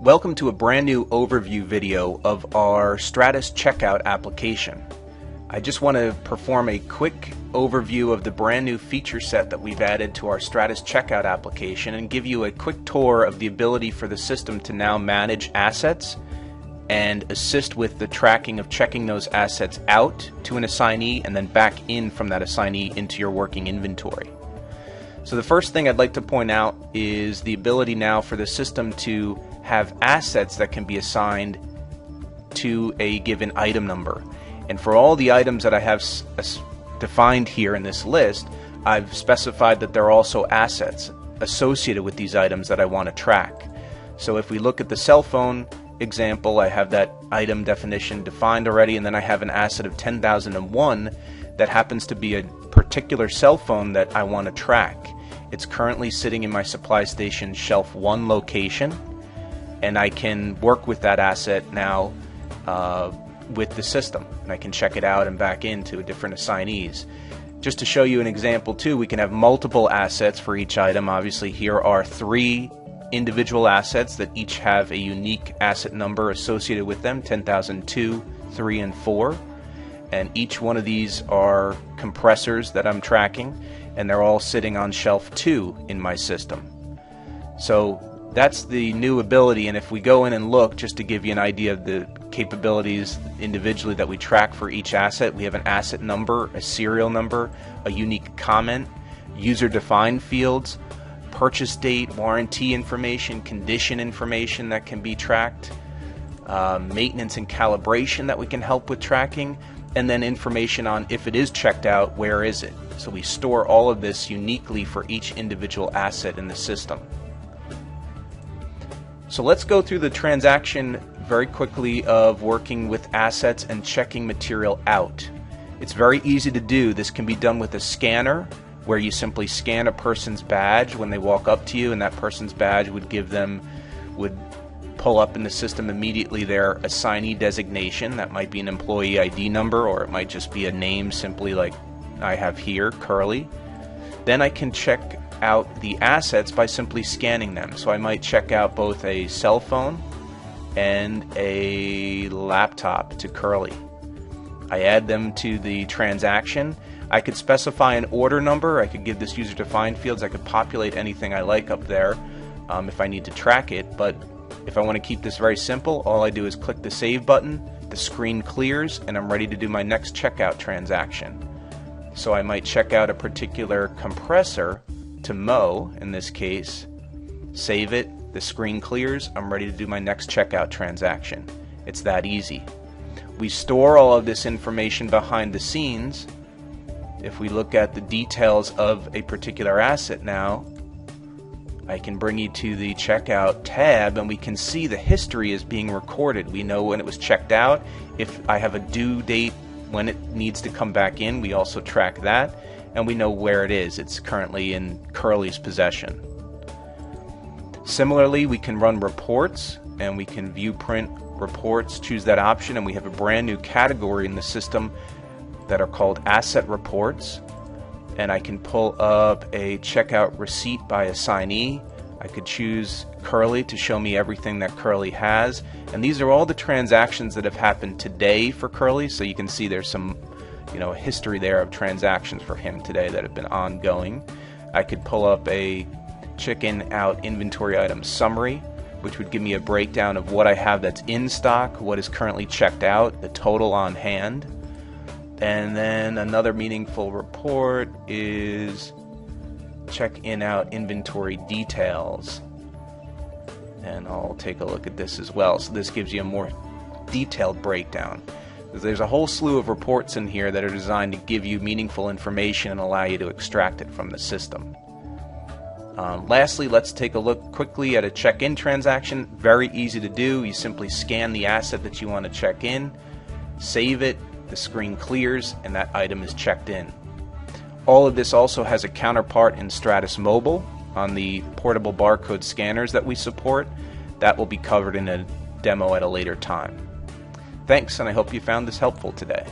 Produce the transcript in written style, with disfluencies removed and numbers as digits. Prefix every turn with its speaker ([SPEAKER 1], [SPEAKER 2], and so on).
[SPEAKER 1] Welcome to a brand new overview video of our StratusCheckOut application. I just want to perform a quick overview of the brand new feature set that we've added to our StratusCheckOut application and give you a quick tour of the ability for the system to now manage assets and assist with the tracking of checking those assets out to an assignee and then back in from that assignee into your working inventory. So the first thing I'd like to point out is the ability now for the system to have assets that can be assigned to a given item number. And for all the items that I have defined here in this list, I've specified that there are also assets associated with these items that I want to track. So if we look at the cell phone example, I have that item definition defined already, and then I have an asset of 10,001 that happens to be a particular cell phone that I want to track. It's currently sitting in my supply station shelf 1 location, and I can work with that asset now with the system, and I can check it out and back into different assignees. Just to show you an example too, we can have multiple assets for each item. Obviously here are 3 individual assets that each have a unique asset number associated with them, 10,002, 3, and 4. And each one of these are compressors that I'm tracking, and they're all sitting on shelf 2 in my system. So that's the new ability, and if we go in and look, just to give you an idea of the capabilities individually that we track for each asset, we have an asset number, a serial number, a unique comment, user-defined fields, purchase date, warranty information, condition information that can be tracked, maintenance and calibration that we can help with tracking, and then information on if it is checked out, where is it? So we store all of this uniquely for each individual asset in the system. So let's go through the transaction very quickly of working with assets and checking material out. It's very easy to do. This can be done with a scanner, where you simply scan a person's badge when they walk up to you, and that person's badge would pull up in the system immediately their assignee designation. That might be an employee ID number, or it might just be a name simply like I have here, Curly. Then I can check out the assets by simply scanning them. So I might check out both a cell phone and a laptop to Curly. I add them to the transaction. I could specify an order number. I could give this user-defined fields. I could populate anything I like up there if I need to track it. But if I want to keep this very simple, all I do is click the Save button, the screen clears, and I'm ready to do my next checkout transaction. So I might check out a particular compressor to Mo, in this case, save it, the screen clears, I'm ready to do my next checkout transaction. It's that easy. We store all of this information behind the scenes. If we look at the details of a particular asset now, I can bring you to the checkout tab, and we can see the history is being recorded. We know when it was checked out. If I have a due date when it needs to come back in, we also track that, and we know where it is. It's currently in Curly's possession. Similarly, we can run reports, and we can view print reports, choose that option, and we have a brand new category in the system that are called asset reports. And I can pull up a checkout receipt by assignee. I could choose Curly to show me everything that Curly has, and these are all the transactions that have happened today for Curly. So you can see there's some history there of transactions for him today that have been ongoing. I could pull up a check-in-out inventory item summary, which would give me a breakdown of what I have that's in stock, what is currently checked out, the total on hand. And then another meaningful report is check-in-out inventory details. And I'll take a look at this as well. So this gives you a more detailed breakdown. There's a whole slew of reports in here that are designed to give you meaningful information and allow you to extract it from the system. Lastly, let's take a look quickly at a check-in transaction. Very easy to do. You simply scan the asset that you want to check in, save it, the screen clears, and that item is checked in. All of this also has a counterpart in Stratus Mobile on the portable barcode scanners that we support. That will be covered in a demo at a later time. Thanks, and I hope you found this helpful today.